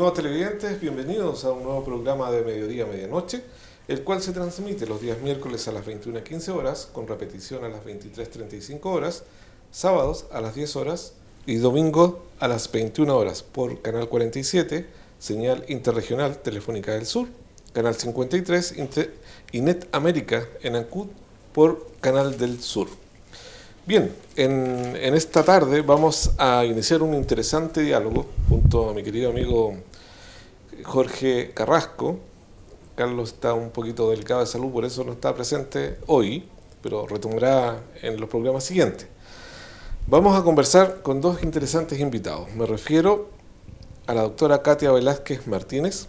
Estimados televidentes, bienvenidos a un nuevo programa de Mediodía Medianoche, el cual se transmite los días miércoles a las 21:15 horas, con repetición a las 23:35 horas, sábados a las 10 horas y domingo a las 21 horas por Canal 47, señal interregional Telefónica del Sur, Canal 53 y Net América en Ancud por Canal del Sur. Bien, en esta tarde vamos a iniciar un interesante diálogo junto a mi querido amigo Jorge Carrasco. Carlos está un poquito delicado de salud, por eso no está presente hoy, pero retomará en los programas siguientes. Vamos a conversar con dos interesantes invitados. Me refiero a la doctora Katia Velázquez Martínez.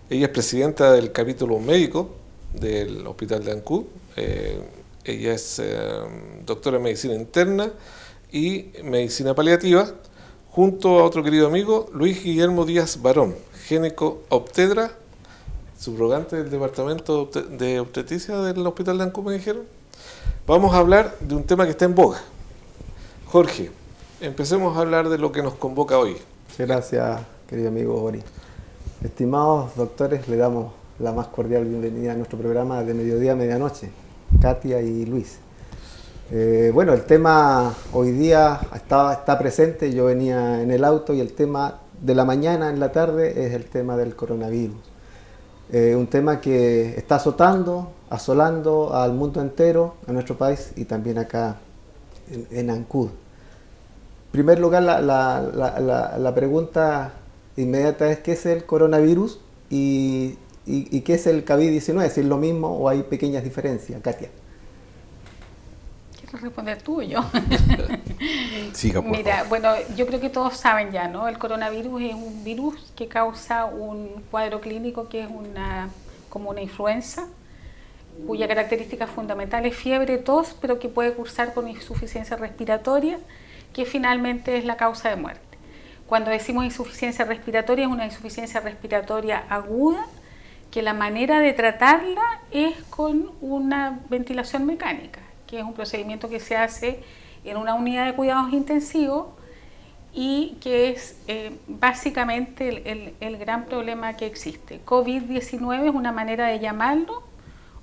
Ella es presidenta del capítulo médico del Hospital de Ancud. Ella es doctora en medicina interna y medicina paliativa, junto a otro querido amigo, Luis Guillermo Díaz Barón, ginecobstetra, subrogante del departamento de obstetricia del Hospital de Ancud, me dijeron. Vamos a hablar de un tema que está en boga. Jorge, empecemos a hablar de lo que nos convoca hoy. Muchas gracias, querido amigo Ori. Estimados doctores, le damos la más cordial bienvenida a nuestro programa de Mediodía Medianoche, Katia y Luis. Bueno, el tema hoy día está presente. Yo venía en el auto y el tema de la mañana en la tarde es el tema del coronavirus. Un tema que está asolando al mundo entero, a nuestro país y también acá en Ancud. En primer lugar, la pregunta inmediata es: ¿qué es el coronavirus y qué es el COVID-19? ¿Si es lo mismo o hay pequeñas diferencias? Katia. ¿Quieres responder tú o yo? Siga, por Mira, favor. bueno, yo creo que todos saben ya, ¿no? El coronavirus es un virus que causa un cuadro clínico que es como una influenza, cuya característica fundamental es fiebre, tos, pero que puede cursar con insuficiencia respiratoria, que finalmente es la causa de muerte. Cuando decimos insuficiencia respiratoria, es una insuficiencia respiratoria aguda, que la manera de tratarla es con una ventilación mecánica, que es un procedimiento que se hace en una unidad de cuidados intensivos y que es básicamente el gran problema que existe. COVID-19 es una manera de llamarlo,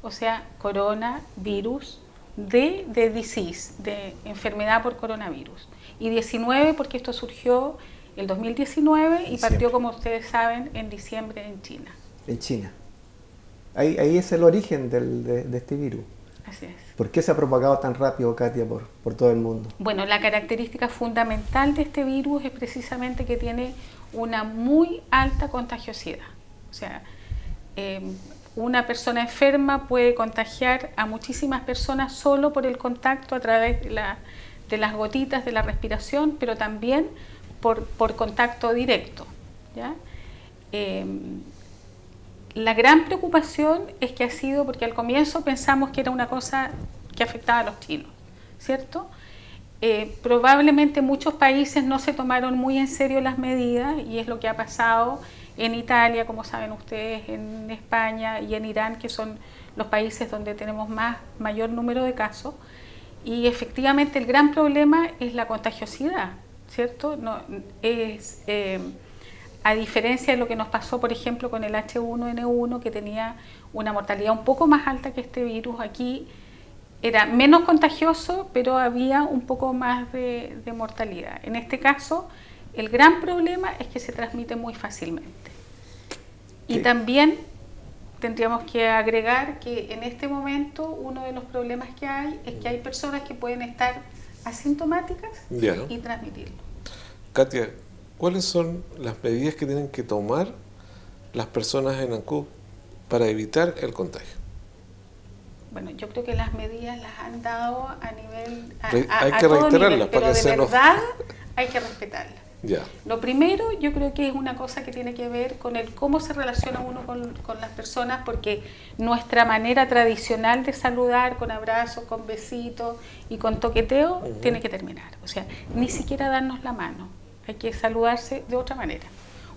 o sea, coronavirus, de disease, de enfermedad por coronavirus. Y 19 porque esto surgió el 2019 y partió, como ustedes saben, en diciembre en China. En China. Ahí es el origen de este virus. Así es. ¿Por qué se ha propagado tan rápido, Katia, por todo el mundo? Bueno, la característica fundamental de este virus es precisamente que tiene una muy alta contagiosidad. O sea, una persona enferma puede contagiar a muchísimas personas solo por el contacto a través de las gotitas de la respiración, pero también por contacto directo, ¿ya? La gran preocupación es que ha sido, porque al comienzo pensamos que era una cosa que afectaba a los chinos, ¿cierto? Probablemente muchos países no se tomaron muy en serio las medidas y es lo que ha pasado en Italia, como saben ustedes, en España y en Irán, que son los países donde tenemos mayor número de casos. Y efectivamente el gran problema es la contagiosidad, ¿cierto? No, a diferencia de lo que nos pasó, por ejemplo, con el H1N1, que tenía una mortalidad un poco más alta que este virus, aquí era menos contagioso, pero había un poco más de mortalidad. En este caso, el gran problema es que se transmite muy fácilmente. Y también tendríamos que agregar que en este momento uno de los problemas que hay es que hay personas que pueden estar asintomáticas y transmitirlo. Katia, ¿cuáles son las medidas que tienen que tomar las personas en Ancud para evitar el contagio? Bueno, yo creo que las medidas las han dado a nivel... Hay que reiterarlas pero para que de verdad hay que respetarlas. Ya. Lo primero, yo creo que es una cosa que tiene que ver con el cómo se relaciona uno con las personas, porque nuestra manera tradicional de saludar, con abrazos, con besitos y con toqueteo, tiene que terminar. O sea, ni siquiera darnos la mano. Hay que saludarse de otra manera.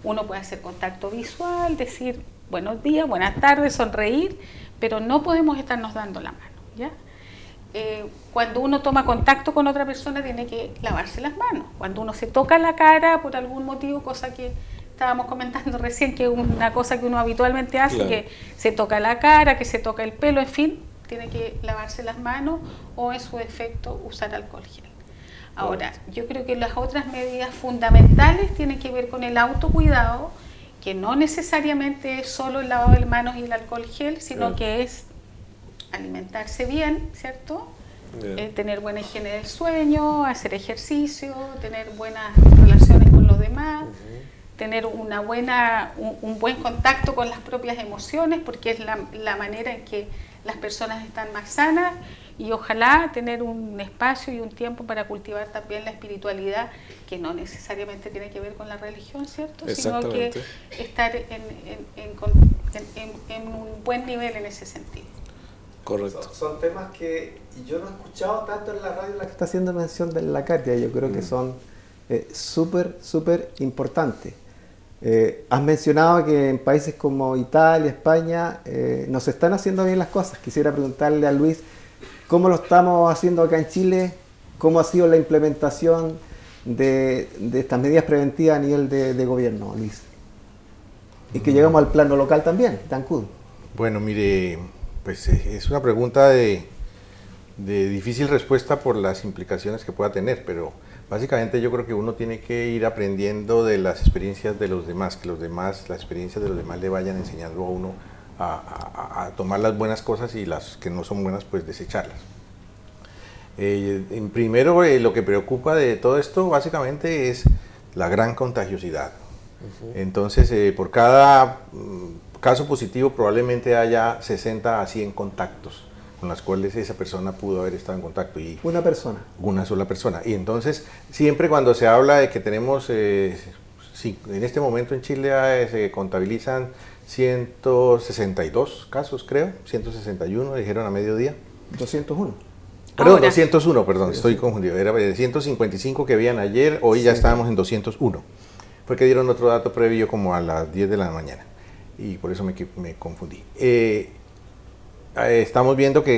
Uno puede hacer contacto visual, decir buenos días, buenas tardes, sonreír, pero no podemos estarnos dando la mano, ¿ya? Cuando uno toma contacto con otra persona tiene que lavarse las manos. Cuando uno se toca la cara por algún motivo, cosa que estábamos comentando recién, que es una cosa que uno habitualmente hace, Claro. que se toca la cara, que se toca el pelo, en fin, tiene que lavarse las manos o en su defecto usar alcohol gel. Ahora, yo creo que las otras medidas fundamentales tienen que ver con el autocuidado, que no necesariamente es solo el lavado de manos y el alcohol gel, sino Claro. que es alimentarse bien, ¿cierto? Bien. Tener buena higiene del sueño, hacer ejercicio, tener buenas relaciones con los demás, tener un buen contacto con las propias emociones, porque es la manera en que las personas están más sanas, y ojalá tener un espacio y un tiempo para cultivar también la espiritualidad, que no necesariamente tiene que ver con la religión, ¿cierto? Sino que Exactamente. estar en un buen nivel en ese sentido. Correcto. Son temas que yo no he escuchado tanto en la radio, la que está haciendo mención de la Katia. Yo creo que son súper importantes. Has mencionado que en países como Italia, España, no se están haciendo bien las cosas. Quisiera preguntarle a Luis, ¿cómo lo estamos haciendo acá en Chile? ¿Cómo ha sido la implementación de estas medidas preventivas a nivel de gobierno, Luis? Y que llegamos al plano local también, de Ancud. Bueno, mire, pues es una pregunta de difícil respuesta por las implicaciones que pueda tener, pero básicamente yo creo que uno tiene que ir aprendiendo de las experiencias de los demás, que las experiencias de los demás le vayan enseñando a uno a tomar las buenas cosas, y las que no son buenas pues desecharlas. Primero, lo que preocupa de todo esto básicamente es la gran contagiosidad. Entonces, por cada caso positivo probablemente haya 60 a 100 contactos con las cuales esa persona pudo haber estado en contacto. Y Una persona. una sola persona. Y entonces, siempre cuando se habla de que tenemos, en este momento en Chile se contabilizan 162 casos, creo, 161, dijeron a mediodía. 201. Perdón, Ahora. 201, perdón, estoy confundido. Era de 155 que habían ayer, hoy ya estábamos en 201. Fue que dieron otro dato previo como a las 10 de la mañana y por eso me confundí. Estamos viendo que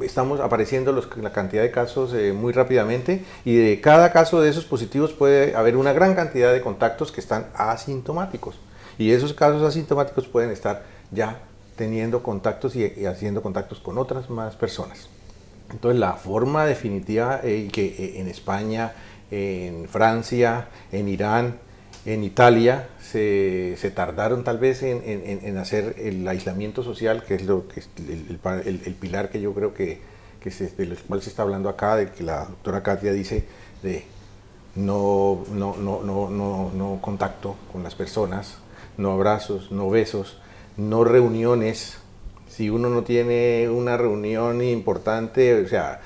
estamos apareciendo la cantidad de casos muy rápidamente, y de cada caso de esos positivos puede haber una gran cantidad de contactos que están asintomáticos, y esos casos asintomáticos pueden estar ya teniendo contactos y haciendo contactos con otras más personas. Entonces, la forma definitiva que en España, en Francia, en Irán, en Italia se tardaron tal vez en hacer el aislamiento social, que es el pilar que yo creo que de lo cual se está hablando acá, de que la doctora Katia dice de no contacto con las personas, no abrazos, no besos, no reuniones. Si uno no tiene una reunión importante, o sea,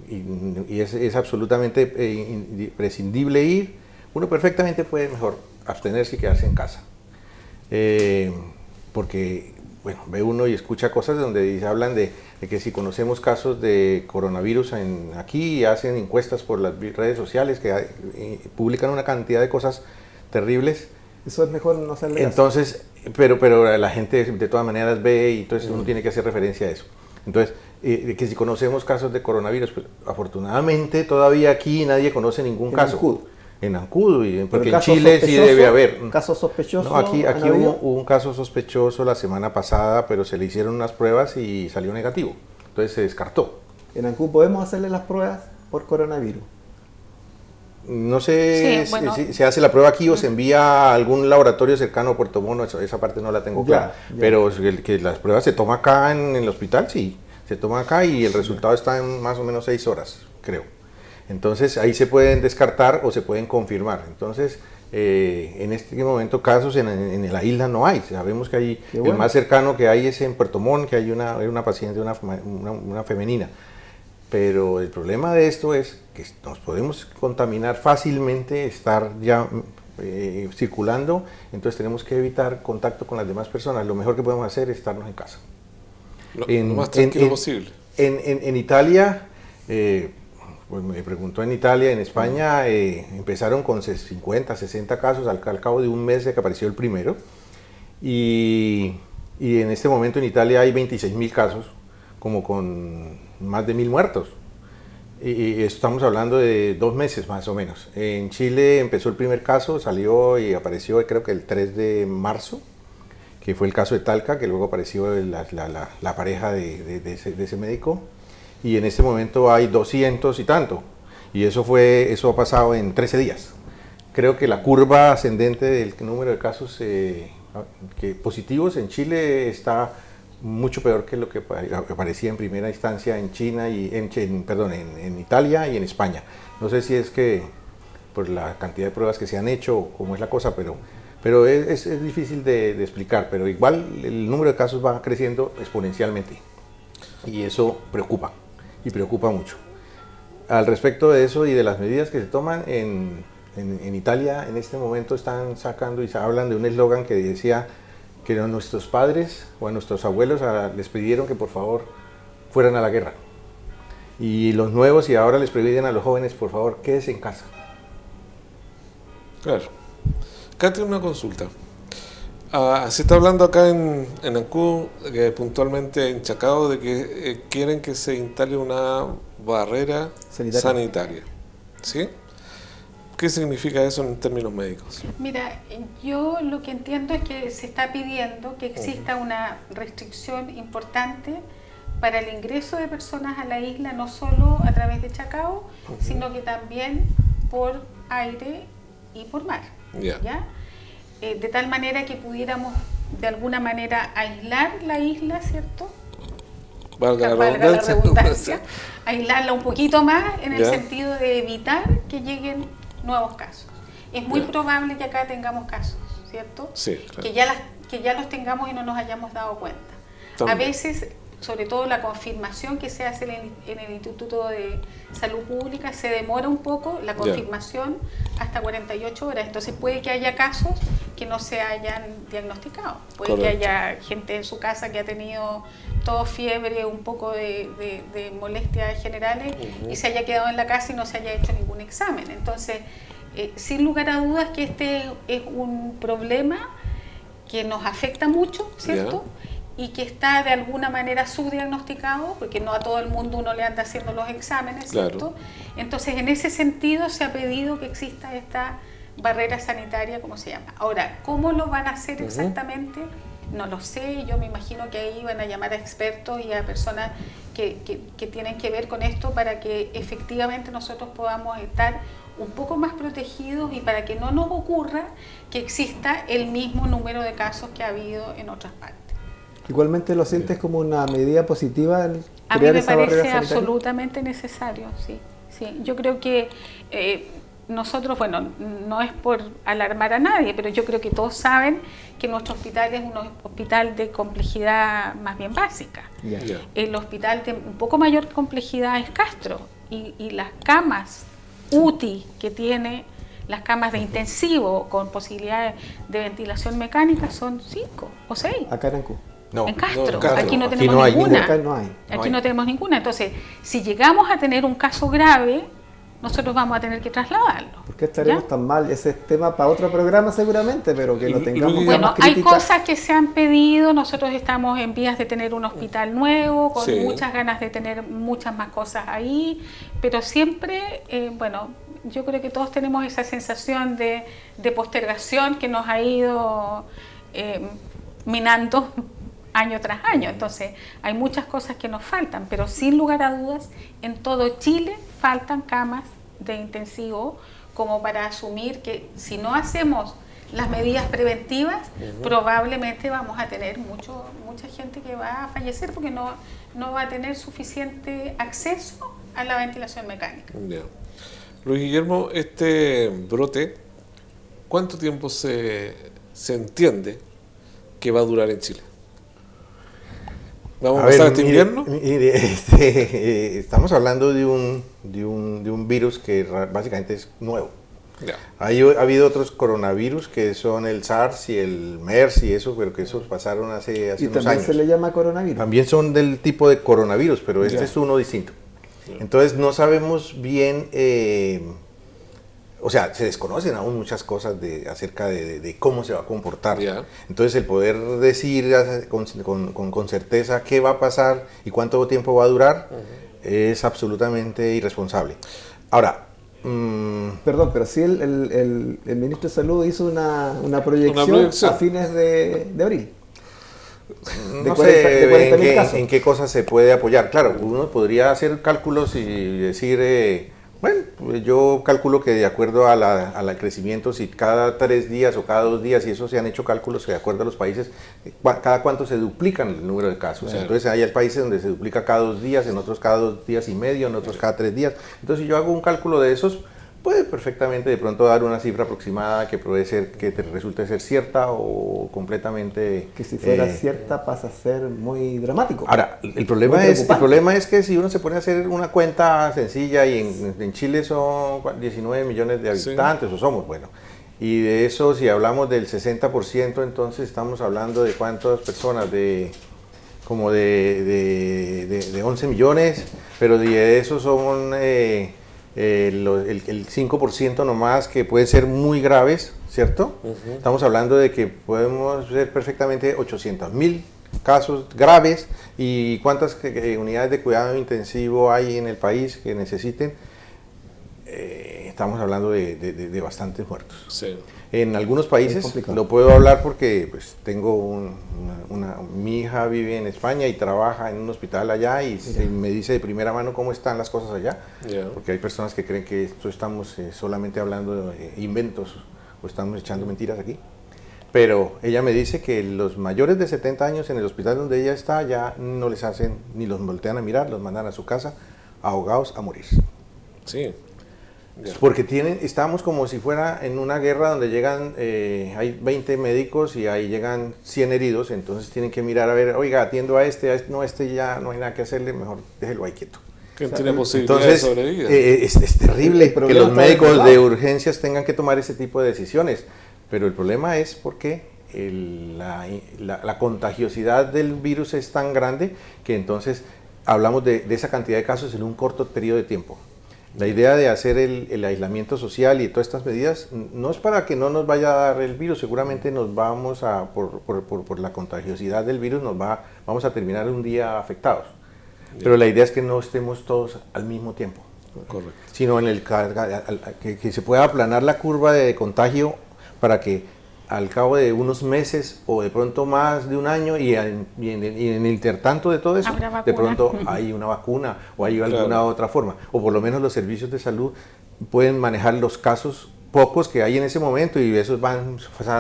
y es absolutamente imprescindible ir, uno perfectamente puede mejor abstenerse y quedarse en casa. Porque, bueno, ve uno y escucha cosas donde hablan de que si conocemos casos de coronavirus aquí, y hacen encuestas por las redes sociales que publican una cantidad de cosas terribles. Eso es mejor no hacerle caso. Entonces, pero la gente de todas maneras ve, y entonces uno tiene que hacer referencia a eso. Entonces, que si conocemos casos de coronavirus, pues afortunadamente todavía aquí nadie conoce ningún caso. Ancud. En Ancud, porque en caso Chile sí debe haber. ¿Caso sospechoso? No, aquí ¿han habido? hubo un caso sospechoso la semana pasada, pero se le hicieron unas pruebas y salió negativo. Entonces se descartó. ¿En Ancud podemos hacerle las pruebas por coronavirus? No sé Sí, bueno. si se hace la prueba aquí o se envía a algún laboratorio cercano a Puerto Montt, esa parte no la tengo Ya, clara. ya. Pero que las pruebas se toma acá en el hospital, sí. Se toma acá y el resultado está en más o menos 6 horas, creo. Entonces ahí se pueden descartar o se pueden confirmar. Entonces, en este momento casos en la isla no hay. Sabemos que hay, Qué bueno. el más cercano que hay es en Puerto Montt, que hay una paciente, una femenina. Pero el problema de esto es que nos podemos contaminar fácilmente, estar ya circulando, entonces tenemos que evitar contacto con las demás personas. Lo mejor que podemos hacer es estarnos en casa. Lo más tranquilo posible. En Italia, pues me preguntó, en Italia, en España, empezaron con 50, 60 casos al cabo de un mes de que apareció el primero, y en este momento en Italia hay 26.000 casos, como con más de 1.000 muertos. Y estamos hablando de 2 meses más o menos. En Chile empezó el primer caso, salió y apareció creo que el 3 de marzo, que fue el caso de Talca, que luego apareció la pareja de ese médico. Y en este momento hay 200 y tanto. Y eso ha pasado en 13 días. Creo que la curva ascendente del número de casos positivos en Chile está mucho peor que lo que aparecía en primera instancia en China y en Italia y en España. No sé si es que por la cantidad de pruebas que se han hecho o cómo es la cosa, pero es difícil de explicar, pero igual el número de casos va creciendo exponencialmente y eso preocupa y preocupa mucho. Al respecto de eso y de las medidas que se toman en Italia, en este momento están sacando y hablan de un eslogan que decía que a nuestros padres o a nuestros abuelos les pidieron que por favor fueran a la guerra. Y los nuevos y ahora les piden a los jóvenes, por favor, quédense en casa. Claro. Katy, una consulta. Se está hablando acá en Ancud, puntualmente en Chacao, de que quieren que se instale una barrera sanitaria. ¿Sí? ¿Qué significa eso en términos médicos? Mira, yo lo que entiendo es que se está pidiendo que exista una restricción importante para el ingreso de personas a la isla, no solo a través de Chacao, sino que también por aire y por mar. ¿Ya? De tal manera que pudiéramos de alguna manera aislar la isla, ¿cierto? Valga la redundancia, aislarla un poquito más en el sentido de evitar que lleguen nuevos casos. Es muy probable que acá tengamos casos, ¿cierto? Sí, claro. Que ya los tengamos y no nos hayamos dado cuenta. A veces, sobre todo la confirmación que se hace en el Instituto de Salud Pública, se demora un poco la confirmación hasta 48 horas. Entonces puede que haya casos que no se hayan diagnosticado. Puede que haya gente en su casa que ha tenido tos, fiebre, un poco de molestias generales y se haya quedado en la casa y no se haya hecho ningún examen. Entonces, sin lugar a dudas que este es un problema que nos afecta mucho, ¿cierto? Y que está de alguna manera subdiagnosticado, porque no a todo el mundo uno le anda haciendo los exámenes, ¿cierto? Entonces, en ese sentido se ha pedido que exista esta barrera sanitaria, como se llama. Ahora, ¿cómo lo van a hacer exactamente? No lo sé, yo me imagino que ahí van a llamar a expertos y a personas que tienen que ver con esto para que efectivamente nosotros podamos estar un poco más protegidos y para que no nos ocurra que exista el mismo número de casos que ha habido en otras partes. ¿Igualmente lo sientes como una medida positiva? A mí me parece absolutamente necesario, sí. Yo creo que nosotros, bueno, no es por alarmar a nadie, pero yo creo que todos saben que nuestro hospital es un hospital de complejidad más bien básica. El hospital de un poco mayor complejidad es Castro y las camas UTI que tiene, las camas de intensivo con posibilidad de ventilación mecánica son 5 o 6. Acá en Ancud. No, en Castro. Castro. Aquí no tenemos ninguna. Acá no hay. Aquí no tenemos ninguna. Entonces, si llegamos a tener un caso grave, nosotros vamos a tener que trasladarlo. ¿Por qué estaremos tan mal? Ese es tema para otro programa seguramente, pero que lo tengamos. Bueno, hay cosas que se han pedido. Nosotros estamos en vías de tener un hospital nuevo, con muchas ganas de tener muchas más cosas ahí, pero siempre, bueno, yo creo que todos tenemos esa sensación de postergación que nos ha ido minando año tras año. Entonces hay muchas cosas que nos faltan, pero sin lugar a dudas en todo Chile faltan camas de intensivo como para asumir que si no hacemos las medidas preventivas probablemente vamos a tener mucha gente que va a fallecer porque no va a tener suficiente acceso a la ventilación mecánica. Luis Guillermo, este brote, ¿cuánto tiempo se entiende que va a durar en Chile? ¿Vamos a pasar este invierno? Estamos hablando de un virus que básicamente es nuevo. Ha habido otros coronavirus que son el SARS y el MERS y eso, pero que esos pasaron hace unos años. ¿Y también se le llama coronavirus? También son del tipo de coronavirus, pero este es uno distinto. Entonces no sabemos bien, o sea, se desconocen aún muchas cosas acerca de cómo se va a comportar. Entonces el poder decir con certeza qué va a pasar y cuánto tiempo va a durar, es absolutamente irresponsable. Ahora, Perdón, pero sí el ministro de Salud hizo una proyección a fines de abril. No sé en qué cosas se puede apoyar. Claro, uno podría hacer cálculos y decir, bueno, pues yo calculo que de acuerdo al crecimiento, si cada 3 días o cada 2 días, y eso se han hecho cálculos de acuerdo a los países, cada cuánto se duplican el número de casos. Claro. Entonces hay países donde se duplica cada 2 días, en otros cada 2 días y medio, en otros cada 3 días. Entonces si yo hago un cálculo de esos, puede perfectamente de pronto dar una cifra aproximada que puede ser que te resulte ser cierta o completamente... Que si fuera cierta pasa a ser muy dramático. Ahora, el problema es que si uno se pone a hacer una cuenta sencilla y en Chile son 19 millones de habitantes, sí, o somos, bueno, y de eso si hablamos del 60%, entonces estamos hablando de cuántas personas, como de 11 millones, pero de esos son... el 5% nomás que pueden ser muy graves, ¿cierto? Uh-huh. Estamos hablando de que podemos ser perfectamente 800.000 casos graves y cuántas unidades de cuidado intensivo hay en el país que necesiten. Estamos hablando de bastantes muertos. Sí. En algunos países, lo puedo hablar porque pues, tengo mi hija vive en España y trabaja en un hospital allá y me dice de primera mano cómo están las cosas allá, porque hay personas que creen que esto estamos solamente hablando de inventos o estamos echando mentiras aquí. Pero ella me dice que los mayores de 70 años en el hospital donde ella está ya no les hacen, ni los voltean a mirar, los mandan a su casa ahogados a morir. Sí. Porque estamos como si fuera en una guerra donde llegan, hay 20 médicos y ahí llegan 100 heridos, entonces tienen que mirar a ver, oiga, atiendo a este ya no hay nada que hacerle, mejor déjelo ahí quieto. ¿Quién tiene posibilidad de sobrevivir? Es terrible que los médicos de urgencias tengan que tomar ese tipo de decisiones, pero el problema es porque la contagiosidad del virus es tan grande que entonces hablamos de esa cantidad de casos en un corto periodo de tiempo. La idea de hacer el aislamiento social y todas estas medidas no es para que no nos vaya a dar el virus, seguramente nos vamos por la contagiosidad del virus, vamos a terminar un día afectados. Bien. Pero la idea es que no estemos todos al mismo tiempo. Correcto. Sino que se pueda aplanar la curva de contagio para que al cabo de unos meses o de pronto más de un año y en el intertanto de todo eso, de pronto hay una vacuna o hay alguna otra forma, o por lo menos los servicios de salud pueden manejar los casos pocos que hay en ese momento y esos van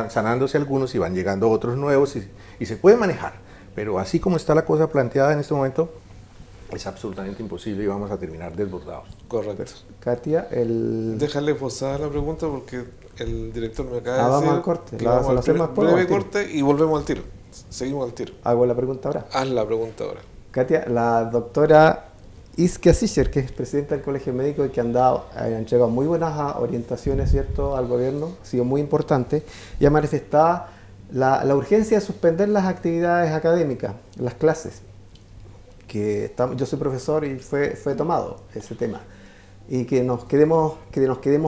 sanándose algunos y van llegando otros nuevos y se puede manejar, pero así como está la cosa planteada en este momento, es absolutamente imposible y vamos a terminar desbordados. Correcto. Katia, Déjale posada la pregunta porque el director me acaba de decir... Vamos al corte. Que vamos al breve corte y volvemos al tiro. Seguimos al tiro. Hago la pregunta ahora. Haz la pregunta ahora. Katia, la doctora Iskia Sicher, que es presidenta del Colegio Médico y que han llegado muy buenas orientaciones, ¿cierto?, al gobierno, ha sido muy importante, y ha manifestado la urgencia de suspender las actividades académicas, las clases. Yo soy profesor y fue tomado ese tema, y que nos quedemos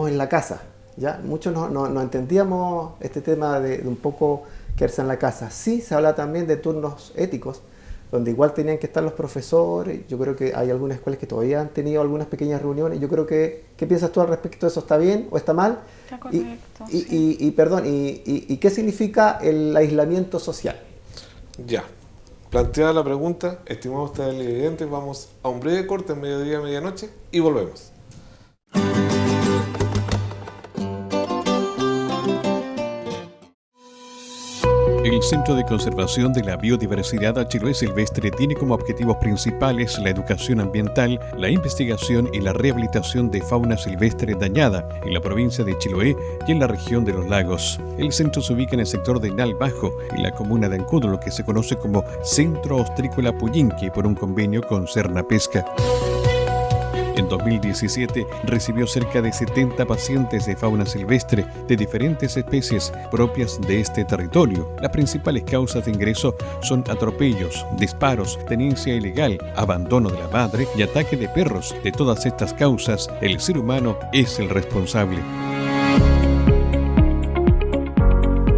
en la casa, ¿ya? Muchos no entendíamos este tema de un poco quedarse en la casa. Sí, se habla también de turnos éticos, donde igual tenían que estar los profesores. Yo creo que hay algunas escuelas que todavía han tenido algunas pequeñas reuniones. Yo creo que, ¿qué piensas tú al respecto de eso? ¿Está bien o está mal? Está correcto. ¿Y qué significa el aislamiento social? Ya. Planteada la pregunta, estimados televidentes, vamos a un breve corte en mediodía, medianoche y volvemos. El Centro de Conservación de la Biodiversidad Chiloé Silvestre tiene como objetivos principales la educación ambiental, la investigación y la rehabilitación de fauna silvestre dañada en la provincia de Chiloé y en la región de los lagos. El centro se ubica en el sector de Nal Bajo, en la comuna de Ancudro, lo que se conoce como Centro Ostrícola Puyinqui por un convenio con Serna Pesca. En 2017 recibió cerca de 70 pacientes de fauna silvestre de diferentes especies propias de este territorio. Las principales causas de ingreso son atropellos, disparos, tenencia ilegal, abandono de la madre y ataque de perros. De todas estas causas, el ser humano es el responsable.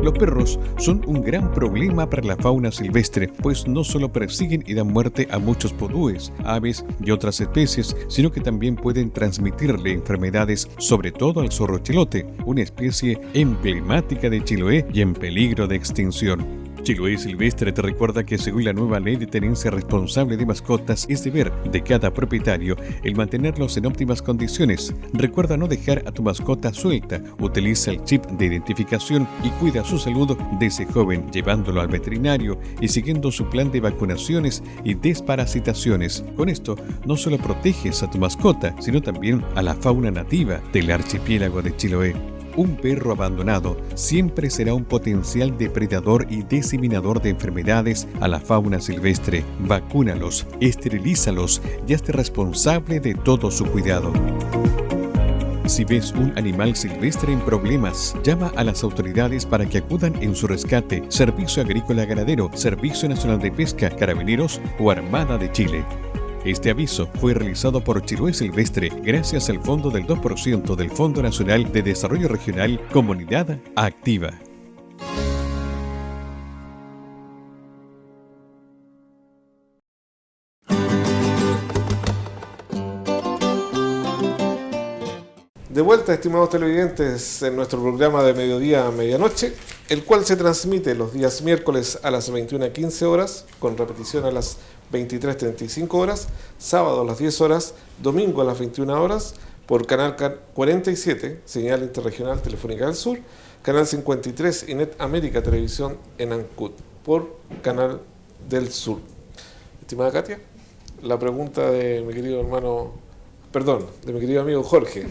Los perros son un gran problema para la fauna silvestre, pues no solo persiguen y dan muerte a muchos podúes, aves y otras especies, sino que también pueden transmitirle enfermedades, sobre todo al zorro chilote, una especie emblemática de Chiloé y en peligro de extinción. Chiloé Silvestre te recuerda que según la nueva ley de tenencia responsable de mascotas es deber de cada propietario el mantenerlos en óptimas condiciones. Recuerda no dejar a tu mascota suelta, utiliza el chip de identificación y cuida su salud desde joven, llevándolo al veterinario y siguiendo su plan de vacunaciones y desparasitaciones. Con esto no solo proteges a tu mascota, sino también a la fauna nativa del archipiélago de Chiloé. Un perro abandonado siempre será un potencial depredador y diseminador de enfermedades a la fauna silvestre. Vacúnalos, esterilízalos y hazte responsable de todo su cuidado. Si ves un animal silvestre en problemas, llama a las autoridades para que acudan en su rescate. Servicio Agrícola Ganadero, Servicio Nacional de Pesca, Carabineros o Armada de Chile. Este aviso fue realizado por Chiloé Silvestre gracias al fondo del 2% del Fondo Nacional de Desarrollo Regional Comunidad Activa. De vuelta, estimados televidentes, en nuestro programa de Mediodía a Medianoche, el cual se transmite los días miércoles a las 21:15 horas, con repetición a las 23:35 horas, sábado a las 10 horas, domingo a las 21 horas, por Canal 47, señal interregional telefónica del sur, Canal 53 y Net América Televisión en Ancud, por Canal del Sur. Estimada Katia, la pregunta de mi querido hermano, de mi querido amigo Jorge.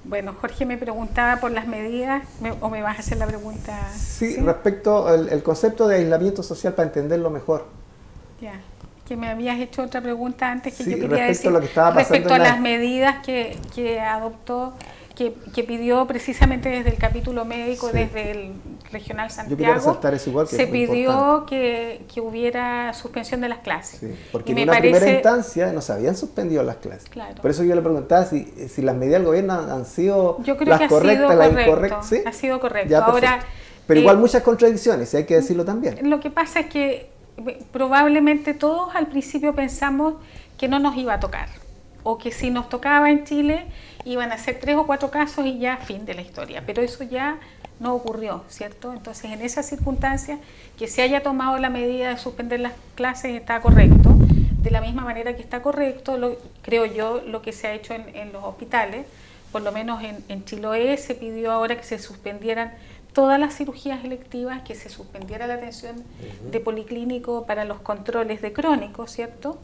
Bueno, Jorge me preguntaba por las medidas, ¿o me vas a hacer la pregunta? Sí, respecto al concepto de aislamiento social para entenderlo mejor. Ya, que me habías hecho otra pregunta antes que sí, yo quería decir. A lo que estaba pasando respecto a las medidas que adoptó, que pidió precisamente desde el capítulo médico, sí, desde el Regional Santiago. Yo quería resaltar eso igual, que se pidió que hubiera suspensión de las clases. Sí, porque en una primera instancia no se habían suspendido las clases. Claro. Por eso yo le preguntaba si las medidas del gobierno han sido las correctas, las incorrectas. ¿Sí? Ha sido correcto. Ya, ahora, pero igual muchas contradicciones, hay que decirlo también. Lo que pasa es que probablemente todos al principio pensamos que no nos iba a tocar, o que si nos tocaba en Chile iban a ser 3 o 4 casos y ya fin de la historia, pero eso ya no ocurrió, ¿cierto? Entonces, en esas circunstancias, que se haya tomado la medida de suspender las clases está correcto, de la misma manera que está correcto, creo yo, lo que se ha hecho en los hospitales, por lo menos en Chiloé se pidió ahora que se suspendieran todas las cirugías electivas, que se suspendiera la atención de policlínico para los controles de crónicos, ¿cierto?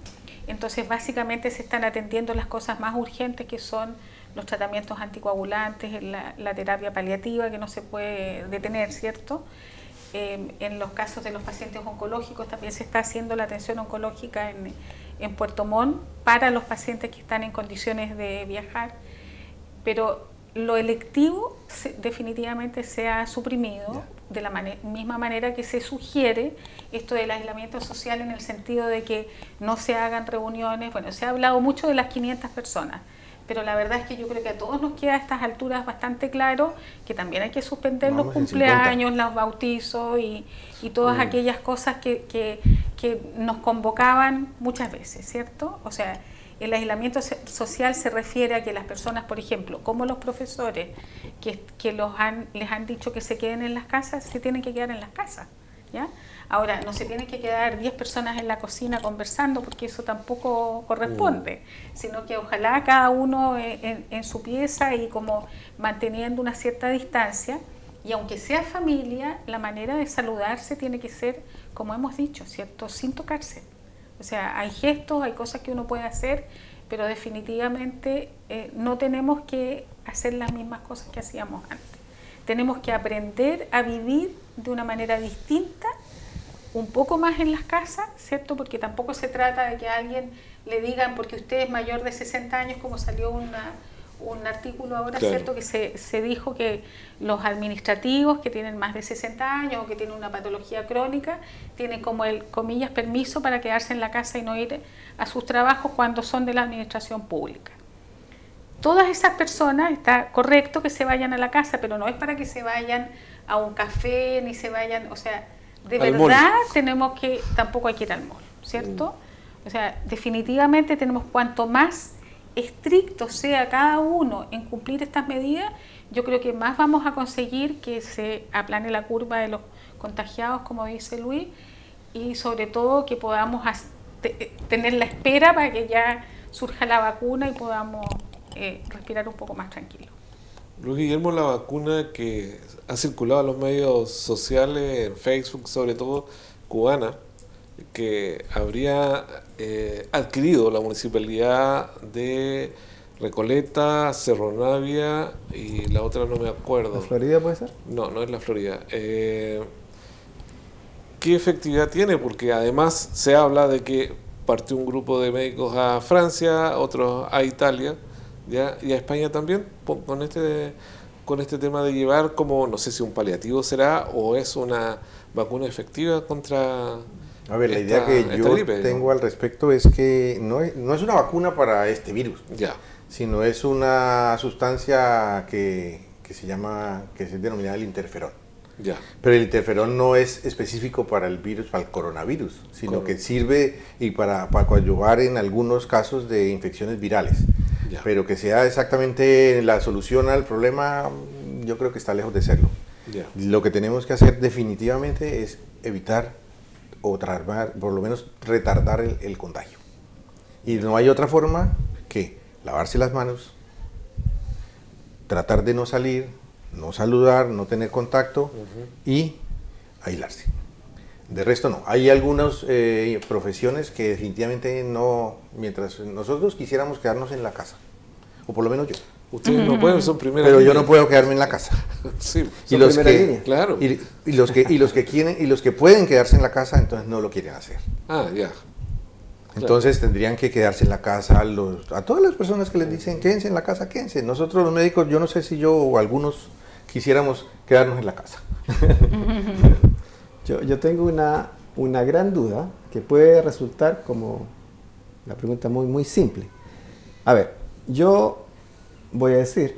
Entonces, básicamente se están atendiendo las cosas más urgentes, que son los tratamientos anticoagulantes, la terapia paliativa, que no se puede detener, ¿cierto? En los casos de los pacientes oncológicos también se está haciendo la atención oncológica en Puerto Montt para los pacientes que están en condiciones de viajar, pero lo electivo definitivamente se ha suprimido de la misma manera que se sugiere esto del aislamiento social, en el sentido de que no se hagan reuniones. Bueno, se ha hablado mucho de las 500 personas, pero la verdad es que yo creo que a todos nos queda a estas alturas bastante claro que también hay que suspender los cumpleaños, los bautizos y todas aquellas cosas que nos convocaban muchas veces, ¿cierto? O sea, el aislamiento social se refiere a que las personas, por ejemplo, como los profesores que les han dicho que se queden en las casas, se tienen que quedar en las casas, ¿ya? Ahora, no se tienen que quedar 10 personas en la cocina conversando, porque eso tampoco corresponde, sino que ojalá cada uno en su pieza y como manteniendo una cierta distancia, y aunque sea familia, la manera de saludarse tiene que ser, como hemos dicho, ¿cierto?, sin tocarse. O sea, hay gestos, hay cosas que uno puede hacer, pero definitivamente no tenemos que hacer las mismas cosas que hacíamos antes. Tenemos que aprender a vivir de una manera distinta, un poco más en las casas, ¿cierto? Porque tampoco se trata de que a alguien le digan, porque usted es mayor de 60 años, como salió un artículo ahora, claro, ¿cierto? Que se dijo que los administrativos que tienen más de 60 años o que tienen una patología crónica tienen como el, comillas, permiso para quedarse en la casa y no ir a sus trabajos cuando son de la administración pública. todas esas personas, está correcto que se vayan a la casa, pero no es para que se vayan a un café, ni se vayan, o sea, de Al verdad mall. tenemos que, tampoco hay que ir al mall, ¿cierto? O sea, definitivamente tenemos, cuanto más estricto sea cada uno en cumplir estas medidas, yo creo que más vamos a conseguir que se aplane la curva de los contagiados, como dice Luis, y sobre todo que podamos tener la espera para que ya surja la vacuna y podamos respirar un poco más tranquilos. Luis Guillermo, la vacuna que ha circulado en los medios sociales, en Facebook sobre todo, cubana, que habría adquirido la municipalidad de Recoleta, Cerro Navia y la otra no me acuerdo. ¿La Florida puede ser? No, no es la Florida. ¿Qué efectividad tiene? Porque además se habla de que partió un grupo de médicos a Francia, otros a Italia, ¿ya? Y a España también, con este tema de llevar como, no sé si un paliativo será o es una vacuna efectiva contra... A ver, la idea que yo gripe, tengo al respecto es que no es una vacuna para este virus, Ya, sino es una sustancia que se denomina el interferón. ya, Pero el interferón no es específico para el virus, para el coronavirus, sino Correcto. que sirve y para coadyuvar en algunos casos de infecciones virales. Ya. Pero que sea exactamente la solución al problema, yo creo que está lejos de serlo. ya. Lo que tenemos que hacer definitivamente es evitar o por lo menos retardar el contagio. Y no hay otra forma que lavarse las manos, tratar de no salir, no saludar, no tener contacto y aislarse. De resto no. Hay algunas profesiones que definitivamente no, mientras nosotros quisiéramos quedarnos en la casa, o por lo menos yo. Ustedes no pueden, son primeras Pero yo líneas. no puedo quedarme en la casa. Sí, Son primera línea. claro. y los que quieren y los que pueden quedarse en la casa, entonces no lo quieren hacer. Ah, ya. Entonces tendrían que quedarse en la casa a todas las personas que les dicen quédense en la casa, quédense. Nosotros los médicos, yo no sé si yo o algunos quisiéramos quedarnos en la casa. Yo tengo una gran duda que puede resultar como una pregunta muy, muy simple. A ver, yo voy a decir,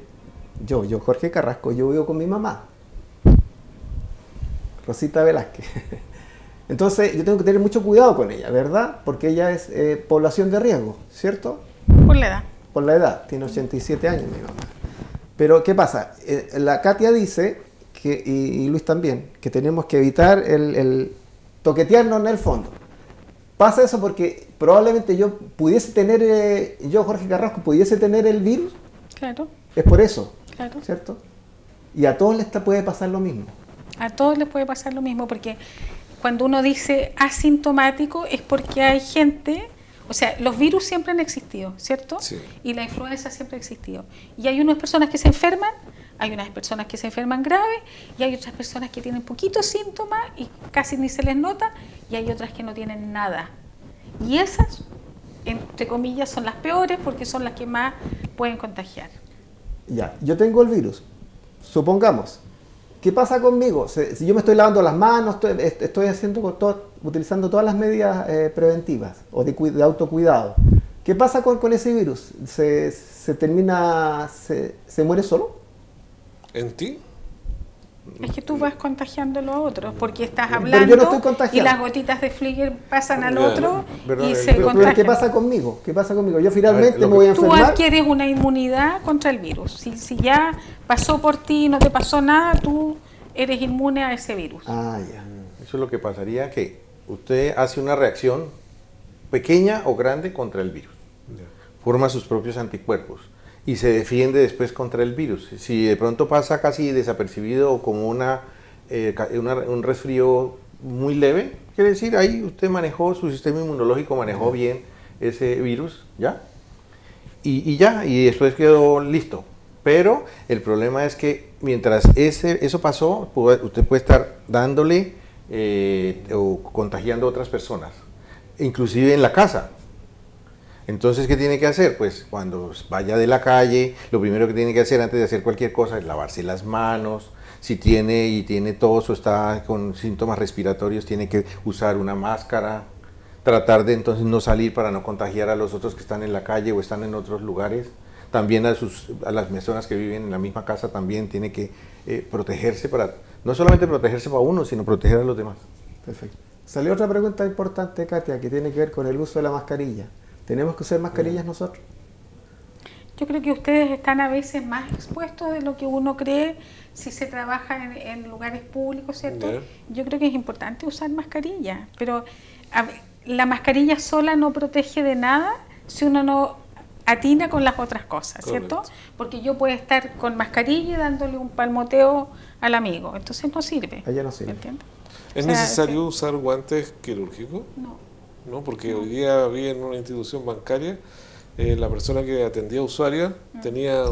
yo Jorge Carrasco, yo vivo con mi mamá, Rosita Velázquez. Entonces yo tengo que tener mucho cuidado con ella, ¿verdad? Porque ella es población de riesgo, ¿cierto? Por la edad. Por la edad, tiene 87 años mi mamá. Pero ¿qué pasa? La Katia dice, y Luis también, que tenemos que evitar el toquetearnos en el fondo. Pasa eso porque probablemente yo pudiese tener, yo Jorge Carrasco, pudiese tener el virus. Claro, Es por eso, claro. ¿cierto? Y a todos les puede pasar lo mismo. A todos les puede pasar lo mismo, porque cuando uno dice asintomático es porque hay gente, o sea, los virus siempre han existido, ¿cierto? Sí. Y la influenza siempre ha existido. Y hay unas personas que se enferman, hay unas personas que se enferman grave, y hay otras personas que tienen poquitos síntomas y casi ni se les nota, y hay otras que no tienen nada. Y esas, entre comillas, son las peores porque son las que más pueden contagiar. Ya, yo tengo el virus, supongamos. ¿Qué pasa conmigo? Si yo me estoy lavando las manos, estoy utilizando todas las medidas preventivas o de autocuidado. ¿Qué pasa con ese virus? ¿Se muere solo? ¿En ti? Es que tú vas contagiando a los otros porque estás Pero hablando yo no estoy y contagiando. las gotitas de Flieger pasan al Ya, otro ¿verdad? y se Pero contagian. ¿qué pasa conmigo? ¿Qué pasa conmigo? Yo finalmente lo me voy a Tú enfermar. adquieres una inmunidad contra el virus. Si ya pasó por ti y no te pasó nada, tú eres inmune a ese virus. Ah, ya. Eso es lo que pasaría, que usted hace una reacción pequeña o grande contra el virus. Forma sus propios anticuerpos y se defiende después contra el virus. Si de pronto pasa casi desapercibido o como un resfrío muy leve, quiere decir ahí usted manejó, su sistema inmunológico manejó bien ese virus, ¿ya? Y después quedó listo. Pero el problema es que mientras eso pasó, usted puede estar dándole o contagiando a otras personas, inclusive en la casa. Entonces, ¿qué tiene que hacer? Pues cuando vaya de la calle, lo primero que tiene que hacer antes de hacer cualquier cosa es lavarse las manos. Si tiene tos o está con síntomas respiratorios, tiene que usar una máscara. Tratar de entonces no salir para no contagiar a los otros que están en la calle o están en otros lugares. también a las personas que viven en la misma casa también tiene que protegerse para, no solamente protegerse para uno, sino proteger a los demás. Perfecto. Salió otra pregunta importante, Katia, que tiene que ver con el uso de la mascarilla. ¿Tenemos que usar mascarillas nosotros? Yo creo que ustedes están a veces más expuestos de lo que uno cree si se trabaja en lugares públicos, ¿cierto? Yeah. Yo creo que es importante usar mascarilla, pero la mascarilla sola no protege de nada si uno no atina con las otras cosas, ¿cierto? Correcto. Porque yo puedo estar con mascarilla y dándole un palmoteo al amigo, entonces no sirve. Allá no sirve. ¿Entiendes? ¿Es O sea, necesario usar guantes quirúrgicos? No. ¿No? Porque hoy día vi en una institución bancaria, la persona que atendía a usuarios tenía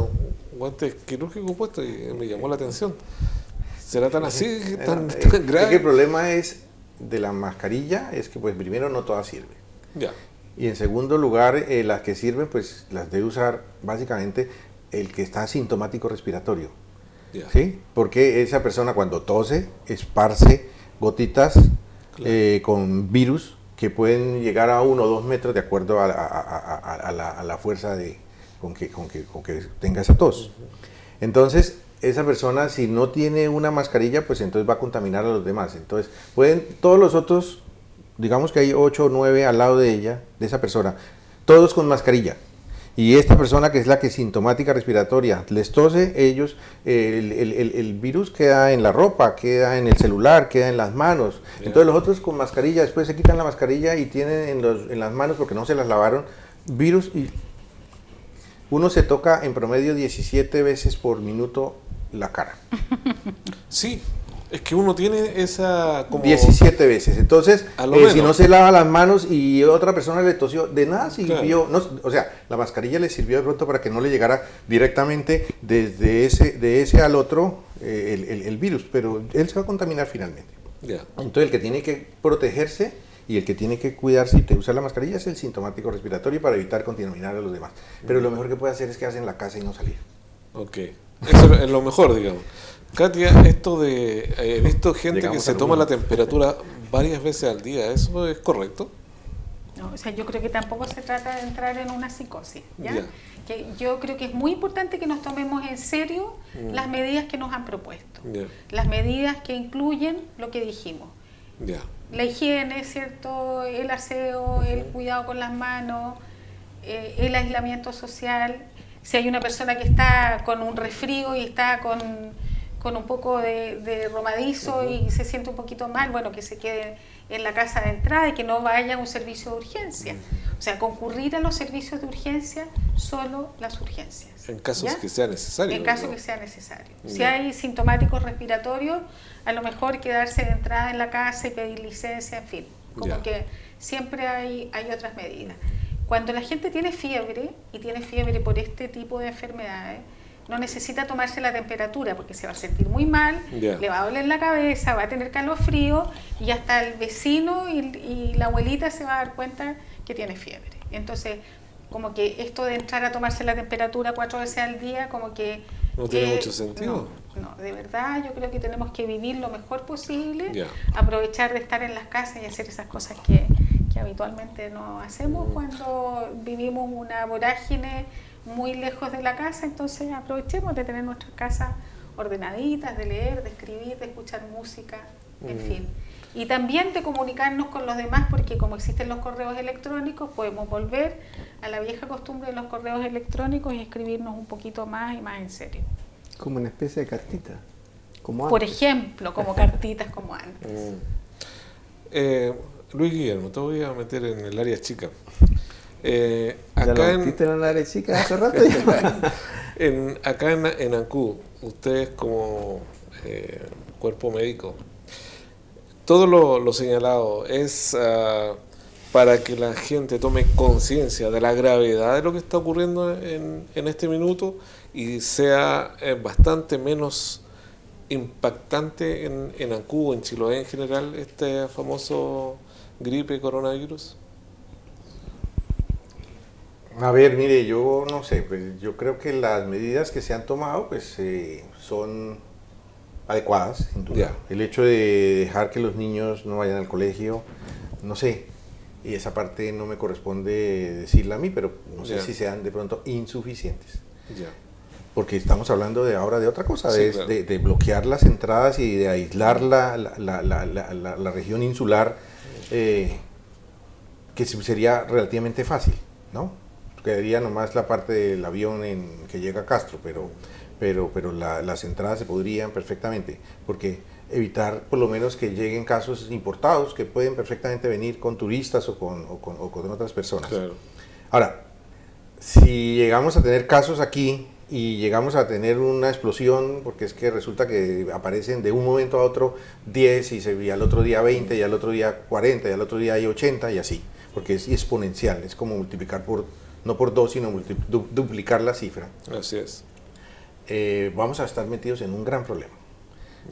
guantes quirúrgicos puestos y me llamó la atención. ¿Será tan así, tan Es que grave? el problema es de la mascarilla, es que pues primero no todas sirven. Ya, Y en segundo lugar, las que sirven, pues las debe usar básicamente el que está asintomático respiratorio. ya. ¿Sí? Porque esa persona cuando tose, esparce gotitas con virus que pueden llegar a 1 o 2 metros de acuerdo a la fuerza con que tenga esa tos. Entonces, esa persona, si no tiene una mascarilla, pues entonces va a contaminar a los demás. Entonces, pueden todos los otros, digamos que hay 8 o 9 al lado de ella, de esa persona, todos con mascarilla. Y esta persona que es la que es sintomática respiratoria, les tose, ellos, el virus queda en la ropa, queda en el celular, queda en las manos. Entonces los otros con mascarilla, después se quitan la mascarilla y tienen en las manos, porque no se las lavaron, virus. Y uno se toca en promedio 17 veces por minuto la cara. Sí, es que uno tiene esa como 17 veces. Entonces, A lo menos. si no se lava las manos y otra persona le tosió, de nada sirvió. Claro. No, o sea, la mascarilla le sirvió de pronto para que no le llegara directamente de ese al otro el virus, pero él se va a contaminar finalmente. ya. Entonces, el que tiene que protegerse y el que tiene que cuidarse y te usar la mascarilla es el sintomático respiratorio para evitar contaminar a los demás. Pero lo mejor que puede hacer es quedarse en la casa y no salir. Ok, eso es lo mejor, digamos. Katia, esto de he visto gente Llegamos que se al toma uno. la temperatura varias veces al día, ¿eso es correcto? No, o sea, yo creo que tampoco se trata de entrar en una psicosis, ¿ya? Ya. Que yo creo que es muy importante que nos tomemos en serio las medidas que nos han propuesto, Ya, las medidas que incluyen lo que dijimos. ya. La higiene, ¿cierto? El aseo, el cuidado con las manos, el aislamiento social. Si hay una persona que está con un resfrío y está con un poco de romadizo y se siente un poquito mal, bueno, que se quede en la casa de entrada y que no vaya a un servicio de urgencia. O sea, concurrir a los servicios de urgencia, solo las urgencias. En casos ¿ya? que sea necesario. En caso ¿no? que sea necesario. Ya. Si hay sintomáticos respiratorios, a lo mejor quedarse de entrada en la casa y pedir licencia, en fin. Como Ya. que siempre hay otras medidas. Cuando la gente tiene fiebre, y tiene fiebre por este tipo de enfermedades, no necesita tomarse la temperatura porque se va a sentir muy mal, Ya. le va a doler la cabeza, va a tener calofrío y hasta el vecino y la abuelita se va a dar cuenta que tiene fiebre. Entonces, como que esto de entrar a tomarse la temperatura 4 veces al día, como que... No tiene mucho sentido. No, de verdad yo creo que tenemos que vivir lo mejor posible, Ya. aprovechar de estar en las casas y hacer esas cosas que habitualmente no hacemos cuando vivimos una vorágine muy lejos de la casa. Entonces aprovechemos de tener nuestras casas ordenaditas, de leer, de escribir, de escuchar música, en fin. Y también de comunicarnos con los demás, porque como existen los correos electrónicos, podemos volver a la vieja costumbre de los correos electrónicos y escribirnos un poquito más y más en serio. Como una especie de cartita. Como Por antes. ejemplo, como cartitas como antes. Luis Guillermo, te voy a meter en el área chica. Ya Acá lo en, metiste en la área chica hace rato ya. acá en ANCU, ustedes como cuerpo médico, todo lo señalado es para que la gente tome conciencia de la gravedad de lo que está ocurriendo en este minuto y sea bastante menos impactante en ANCU o en Chiloé en general este famoso gripe coronavirus. A ver, mire, yo no sé, pues yo creo que las medidas que se han tomado pues son adecuadas, sin duda. Ya. El hecho de dejar que los niños no vayan al colegio, no sé, y esa parte no me corresponde decirla a mí, pero no sé Ya. si sean de pronto insuficientes. Ya. Porque estamos hablando ahora de otra cosa, Sí, claro. de bloquear las entradas y de aislar la región insular, que sería relativamente fácil, ¿no? Quedaría nomás la parte del avión que llega a Castro, pero las entradas se podrían perfectamente, porque evitar por lo menos que lleguen casos importados que pueden perfectamente venir con turistas o con otras personas. Claro. Ahora, si llegamos a tener casos aquí y llegamos a tener una explosión, porque es que resulta que aparecen de un momento a otro 10 y al otro día 20 y al otro día 40 y al otro día hay 80 y así, porque es exponencial, es como multiplicar no por 2, sino duplicar la cifra. Así es. Vamos a estar metidos en un gran problema.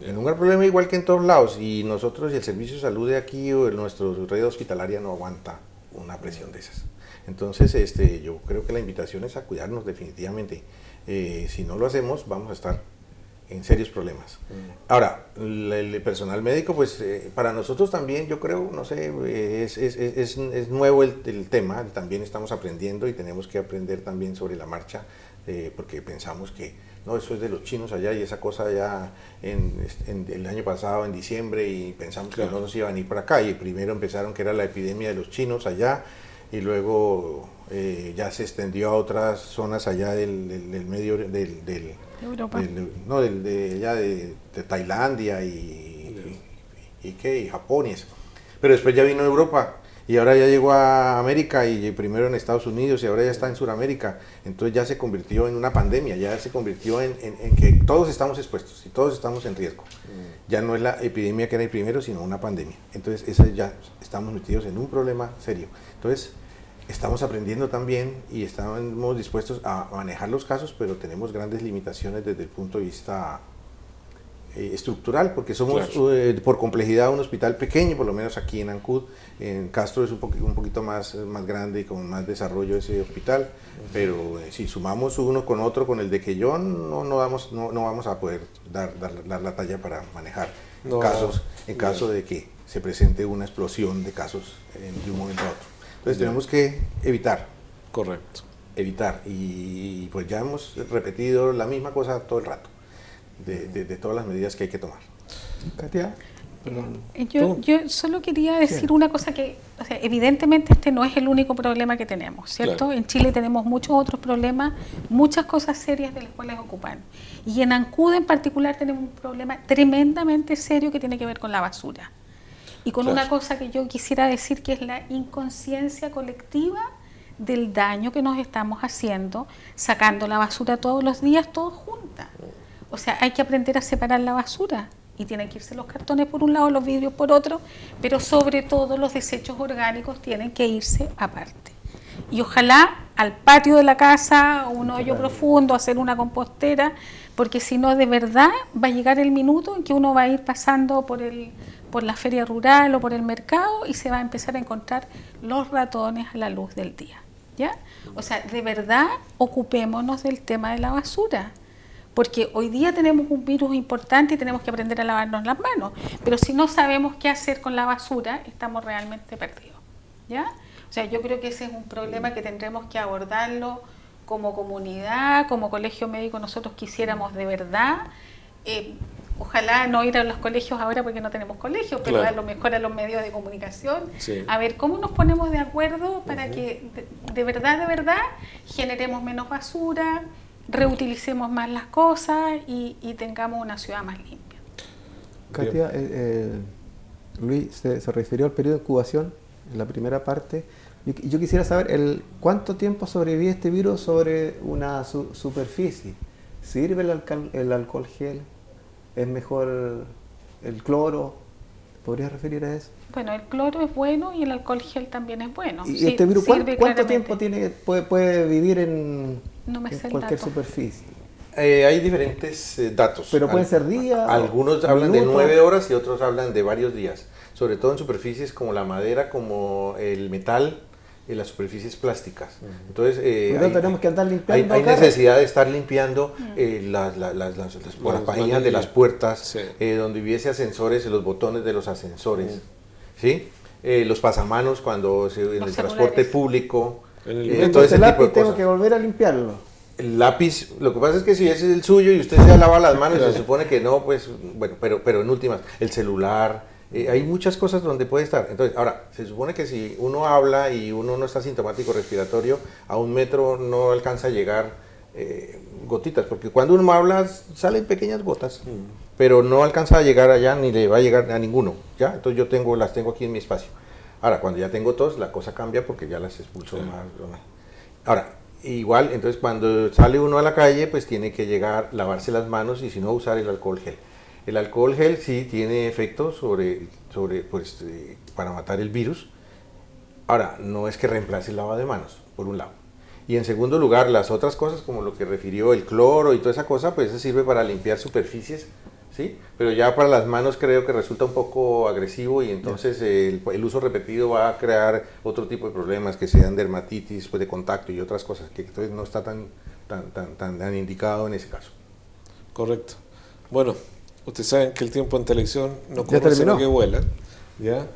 En un gran problema igual que en todos lados, y nosotros y el servicio de salud de aquí o nuestra red hospitalaria no aguanta una presión de esas. Entonces yo creo que la invitación es a cuidarnos definitivamente. Si no lo hacemos vamos a estar en serios problemas. Ahora, el personal médico, pues para nosotros también, yo creo, no sé, es nuevo el tema, también estamos aprendiendo y tenemos que aprender también sobre la marcha, porque pensamos que no, eso es de los chinos allá y esa cosa allá en el año pasado, en diciembre, y pensamos que no nos iban a ir para acá, y primero empezaron que era la epidemia de los chinos allá, y luego ya se extendió a otras zonas allá del medio Europa. de Tailandia y Japón y eso. Pero después ya vino a Europa y ahora ya llegó a América, y primero en Estados Unidos y ahora ya está en Sudamérica. Entonces ya se convirtió en una pandemia, ya se convirtió en que todos estamos expuestos y todos estamos en riesgo. Ya no es la epidemia que era el primero, sino una pandemia. Entonces ya estamos metidos en un problema serio. Entonces estamos aprendiendo también y estamos dispuestos a manejar los casos, pero tenemos grandes limitaciones desde el punto de vista estructural, porque somos por complejidad un hospital pequeño, por lo menos aquí en Ancud. En Castro es un poquito más grande y con más desarrollo ese hospital, pero si sumamos uno con otro, con el de Quellón, no vamos a poder dar la talla para manejar casos en caso de que se presente una explosión de casos de un momento a otro. Entonces tenemos que evitar. Correcto. Evitar. Y pues ya hemos repetido la misma cosa todo el rato, de todas las medidas que hay que tomar. Katia, yo solo quería decir una cosa que, o sea, evidentemente este no es el único problema que tenemos, ¿cierto? Claro. En Chile tenemos muchos otros problemas, muchas cosas serias de las cuales ocupar. Y en Ancud en particular tenemos un problema tremendamente serio que tiene que ver con la basura. Y con una cosa que yo quisiera decir, que es la inconsciencia colectiva del daño que nos estamos haciendo sacando la basura todos los días, todos juntas. O sea, hay que aprender a separar la basura, y tienen que irse los cartones por un lado, los vidrios por otro, pero sobre todo los desechos orgánicos tienen que irse aparte. Y ojalá al patio de la casa, un hoyo profundo, hacer una compostera, porque si no, de verdad va a llegar el minuto en que uno va a ir pasando por la feria rural o por el mercado y se va a empezar a encontrar los ratones a la luz del día, ¿ya? O sea, de verdad ocupémonos del tema de la basura, porque hoy día tenemos un virus importante y tenemos que aprender a lavarnos las manos, pero si no sabemos qué hacer con la basura, estamos realmente perdidos, ¿ya? O sea, yo creo que ese es un problema que tendremos que abordarlo como comunidad, como colegio médico. Nosotros quisiéramos de verdad, ojalá no ir a los colegios ahora porque no tenemos colegios, pero a lo mejor a los medios de comunicación, a ver cómo nos ponemos de acuerdo para que de verdad generemos menos basura, reutilicemos más las cosas y tengamos una ciudad más limpia. Katia, Luis se refirió al periodo de incubación en la primera parte. Yo quisiera saber cuánto tiempo sobrevive este virus sobre una superficie. ¿Sirve el alcohol gel? ¿Es mejor el cloro? ¿Podrías referir a eso? Bueno, el cloro es bueno y el alcohol gel también es bueno. ¿Y este virus cuánto tiempo puede vivir en cualquier superficie? Hay diferentes datos. Pero pueden ser días. Algunos hablan de 9 horas y otros hablan de varios días. Sobre todo en superficies como la madera, como el metal, y las superficies plásticas. Entonces, tenemos que andar limpiando. Hay necesidad de estar limpiando las parejas de las puertas, donde hubiese ascensores, los botones de los ascensores, ¿sí? Los pasamanos cuando en el transporte público. Entonces el lápiz tengo que volver a limpiarlo. El lápiz, lo que pasa es que si ese es el suyo y usted se lava las manos, se supone que no, pues bueno, pero en últimas, el celular, hay muchas cosas donde puede estar. Entonces, ahora, se supone que si uno habla y uno no está sintomático respiratorio, a 1 metro no alcanza a llegar gotitas, porque cuando uno habla salen pequeñas gotas, pero no alcanza a llegar allá ni le va a llegar a ninguno, ¿ya? Entonces yo las tengo aquí en mi espacio. Ahora, cuando ya tengo tos, la cosa cambia porque ya las expulso más. Ahora, igual, entonces cuando sale uno a la calle, pues tiene que llegar, lavarse las manos y si no, usar el alcohol gel. El alcohol gel sí tiene efecto para matar el virus. Ahora, no es que reemplace el lavado de manos, por un lado. Y en segundo lugar, las otras cosas, como lo que refirió el cloro y toda esa cosa, pues eso sirve para limpiar superficies, ¿sí? Pero ya para las manos creo que resulta un poco agresivo y entonces el uso repetido va a crear otro tipo de problemas, que sean dermatitis pues, de contacto y otras cosas, que entonces no está tan indicado en ese caso. Correcto. Bueno, ustedes saben que el tiempo en televisión no corre sino que vuela, ¿ya?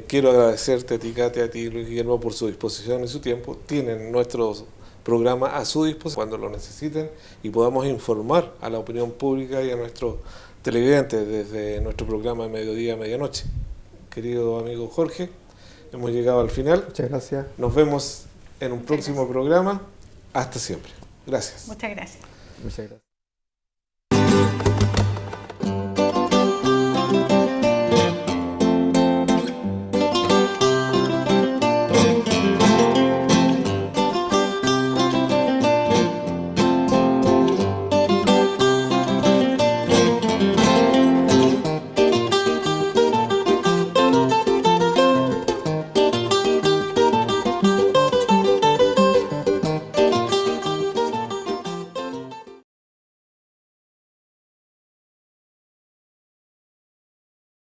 Quiero agradecerte a ti, Katia, a ti, Luis Guillermo, por su disposición y su tiempo. Tienen nuestro programa a su disposición cuando lo necesiten y podamos informar a la opinión pública y a nuestros televidentes desde nuestro programa de mediodía a medianoche. Querido amigo Jorge, hemos llegado al final. Muchas gracias. Nos vemos en un próximo programa. Hasta siempre. Gracias. Muchas gracias. Muchas gracias.